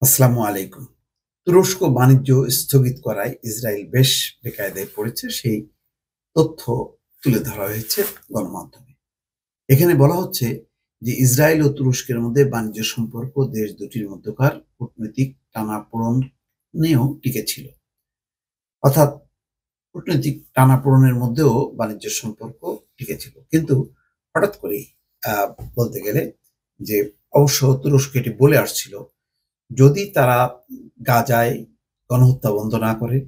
আসসালামু আলাইকুম। তুরস্ক বাণিজ্য স্থগিত করায় ইসরায়েল বেশ বেকায়দায় পড়েছে, সেই তথ্য তুলে ধরা হয়েছে গণমাধ্যমে। এখানে বলা হচ্ছে যে ইসরায়েল ও তুরস্কের মধ্যে বাণিজ্য সম্পর্ক দেশ দুটির মধ্যকার কূটনৈতিক টানাপোড়েনেও টিকে ছিল। অর্থাৎ কূটনৈতিক টানাপোড়েনের মধ্যেও বাণিজ্য সম্পর্ক টিকে ছিল। কিন্তু হঠাৎ করেই আহ, বলতে গেলে যে অবশ্য তুরস্ক এটি বলে আসছিল, যদি তারা গাজায় গণহত্যা বন্ধ না করে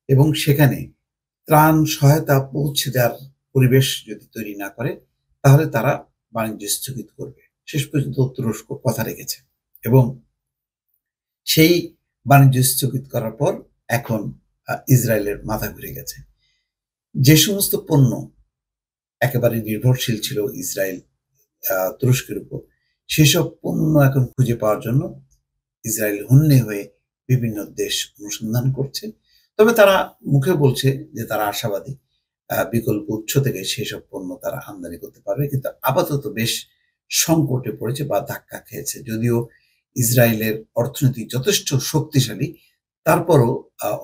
এবং সেখানে ত্রাণ সহায়তা পৌঁছে দেওয়ার পরিবেশ যদি তৈরি না করে, তাহলে তারা বাণিজ্য স্থগিত করবে। শেষ পর্যন্ত তুরস্ক কথা রেখেছে এবং সেই বাণিজ্য স্থগিত করার পর এখন ইসরায়েলের মাথা ঘুরে গেছে। যে সমস্ত পণ্য একেবারে নির্ভরশীল ছিল ইসরায়েল তুরস্কের উপর, সেসব পণ্য এখন খুঁজে পাওয়ার জন্য ইসরায়েল হন্যে হয়ে বিভিন্ন দেশ অনুসন্ধান করছে। তবে তারা মুখে বলছে যে তারা আশাবাদী বিকল্প উৎস থেকে সেসব পণ্য তারা আমদানি করতে পারবে, কিন্তু আপাতত বেশ সংকটে পড়েছে বা ধাক্কা খেয়েছে। যদিও ইসরায়েলের অর্থনীতি যথেষ্ট শক্তিশালী, তারপরও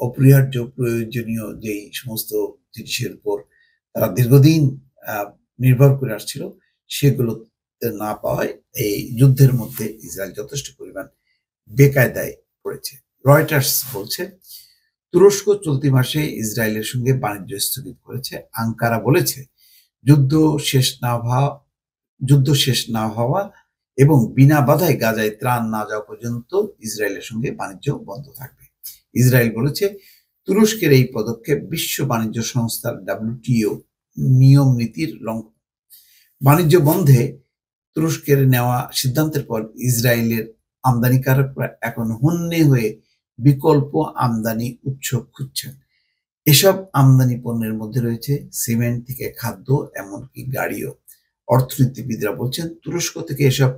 অপরিহার্য প্রয়োজনীয় যেই সমস্ত জিনিসের উপর তারা দীর্ঘদিন নির্ভর করে আসছিল, সেগুলো না পাওয়ায় এই যুদ্ধের মধ্যে ইসরায়েল যথেষ্ট পরিমাণ বেকায়দায় পড়েছে। রয়টার্স বলছে তুরস্ক চলতি মাসে ইসরায়েলের সঙ্গে বাণিজ্য স্থগিত করেছে। আঙ্কারা বলেছে যুদ্ধ শেষ না হওয়া এবং বিনা বাধায় গাজায় ত্রাণ না যাওয়া পর্যন্ত ইসরায়েলের সঙ্গে বাণিজ্য বন্ধ থাকবে। ইসরায়েল বলেছে তুরস্কের এই পদক্ষেপ বিশ্ব বাণিজ্য সংস্থার WTO নিয়ম নীতির লঙ্ঘন। বাণিজ্য বন্ধে তুরস্কের নেওয়া সিদ্ধান্তের পর ইসরায়েলের আমদানিকারকরা এখন হন্যে হয়ে বিকল্প আমদানি উৎস খুঁজছেন। এসব আমদানি পণ্যের মধ্যে রয়েছে সিমেন্ট থেকে খাদ্য, এমনকি গাড়িও। অর্থনীতিবিদরা বলছেন তুরস্ক থেকে এসব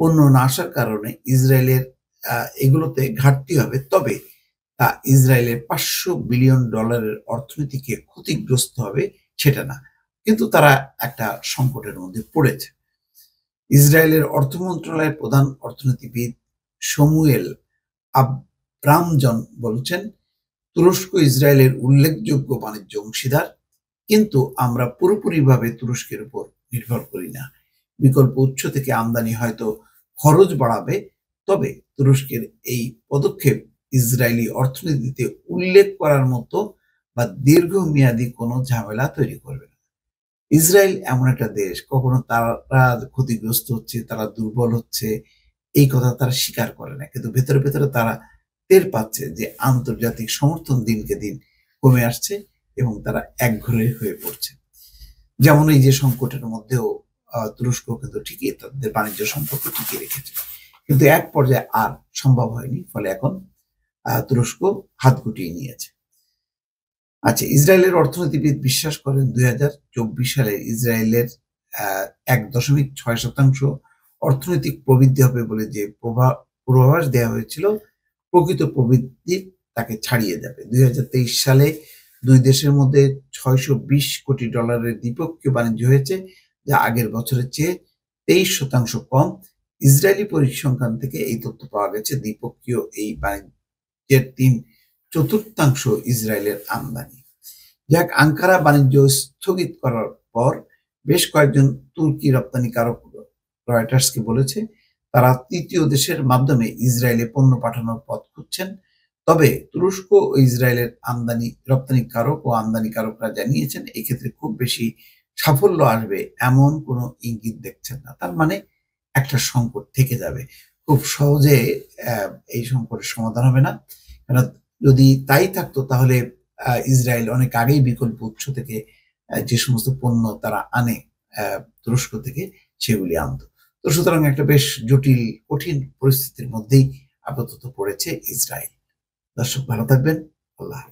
পণ্য না আসার কারণে ইসরায়েলের এগুলোতে ঘাটতি হবে, তবে তা ইসরায়েলের $500 বিলিয়ন অর্থনীতিকে ক্ষতিগ্রস্ত হবে সেটা না। কিন্তু তারা একটা সংকটের মধ্যে পড়েছে। ইসরায়েলের অর্থ মন্ত্রণালয়ের প্রধান অর্থনীতিবিদ শমুয়েল আব্রামজন বলছেন তুরস্ক ইসরায়েলের উল্লেখযোগ্য বাণিজ্য অংশীদার, কিন্তু আমরা পুরোপুরিভাবে তুরস্কের উপর নির্ভর করি না। বিকল্প উৎস থেকে আমদানি হয়তো খরচ বাড়াবে, তবে তুরস্কের এই পদক্ষেপ ইসরায়েলি অর্থনীতিতে উল্লেখ করার মতো বা দীর্ঘমেয়াদী কোনো ঝামেলা তৈরি করবে না। ইসরায়েল এমন একটা দেশ, কখনো তারা ক্ষতিগ্রস্ত হচ্ছে, তারা দুর্বল হচ্ছে, এই কথা তারা স্বীকার করে না, কিন্তু ভেতরে ভেতরে তারা টের পাচ্ছে যে আন্তর্জাতিক সমর্থন দিনকে দিন কমে আসছে এবং তারা একঘরে হয়ে পড়ছে। যেমন এই যে সংকটের মধ্যেও তুরস্ক কিন্তু ঠিকই তাদের বাণিজ্য সম্পর্ক টিকিয়ে রেখেছে, কিন্তু এক পর্যায়ে আর সম্ভব হয়নি, ফলে এখন তুরস্ক হাত গুটিয়ে নিয়েছে। আচ্ছা, ইসরায়েলের অর্থনীতিবিদ বিশ্বাস করেন 2024 সালে ইসরায়েলের 1.6% অর্থনৈতিক প্রবৃদ্ধি হবে বলে যে পূর্বাভাস দেওয়া হয়েছিল, প্রকৃত প্রবৃদ্ধি তাকে ছাড়িয়ে যাবে। 2023 সালে দুই দেশের মধ্যে $620 কোটি দ্বিপক্ষীয় বাণিজ্য হয়েছে, যা আগের বছরের চেয়ে 23% কম। ইসরায়েলি পরিসংখ্যান থেকে এই তথ্য পাওয়া গেছে। দ্বিপক্ষীয় এই বাণিজ্যের 3/4 ইসরায়েলের আমদানি। যাক, আঙ্কারা বাণিজ্য স্থগিত করার পর বেশ কয়েকজন তুর্কি রপ্তানিকারক রয়টার্সকে বলেছে তারা তৃতীয় দেশের মাধ্যমে ইসরায়েলে পণ্য পাঠানোর পথ খুঁজছেন। তবে তুরস্ক ও ইসরায়েলের রপ্তানিকারক ও আমদানিকারকরা জানিয়েছেন এই ক্ষেত্রে খুব বেশি সাফল্য আসবে এমন কোনো ইঙ্গিত দেখছেন না। তার মানে একটা সংকট থেকে যাবে, খুব সহজে এই সংকটের সমাধান হবে না। কারণ যদি তাই থাকতো তাহলে ইসরায়েল অনেক আগেই বিকল্প উৎস থেকে যে সমস্ত পণ্য তারা আনে তুরস্ক থেকে সেগুলি আনত। তো সুতরাং একটা বেশ জটিল কঠিন পরিস্থিতির মধ্যেই আপাতত পড়েছে ইসরায়েল। দর্শক, ভালো থাকবেন। আল্লাহ।